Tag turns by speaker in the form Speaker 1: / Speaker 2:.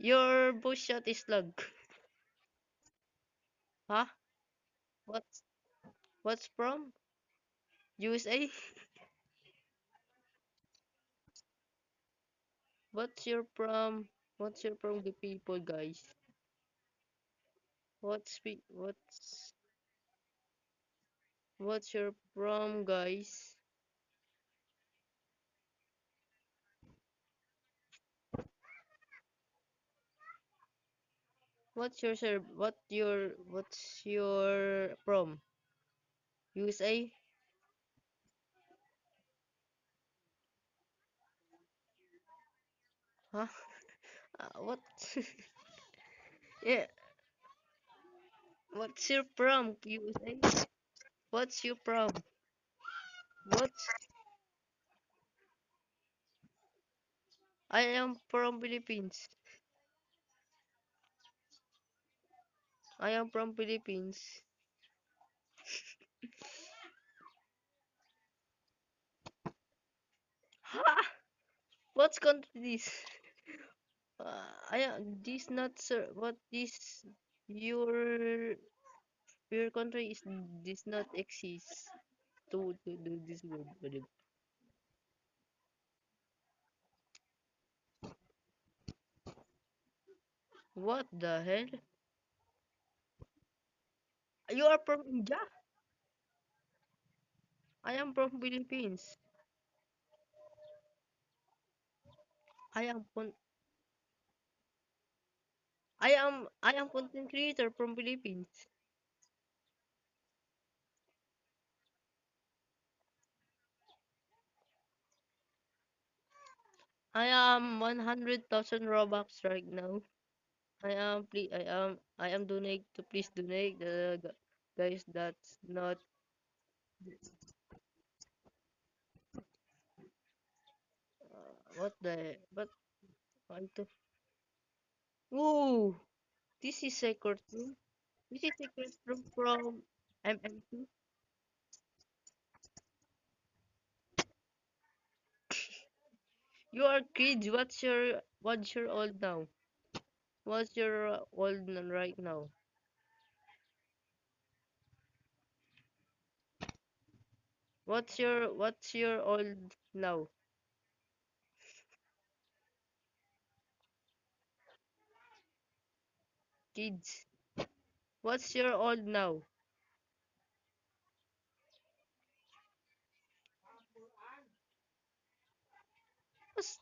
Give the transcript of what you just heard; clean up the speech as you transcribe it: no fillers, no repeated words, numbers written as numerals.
Speaker 1: Your voice shot is lag. Huh? What's what's from? USA? What's your from? What's your from the people, guys? What's your from, guys? What's your from? USA? Huh? What? Yeah. What's your from? USA? What's your from? What's I am from Philippines. I am from Philippines. Ha! What's country this? I am this not sir. What this your your country is this not exist to do this word. What the hell? You are from India? I am from Philippines. I am con- I am content creator from Philippines. I am 100,000 Robux right now. I am donate to please donate the guys that's not what the but want to Ooh, this is secret room. This is secret room from MM2. You are kids. What's your old now? What's your old right now? What's your old now? Kids. What's your old now? What's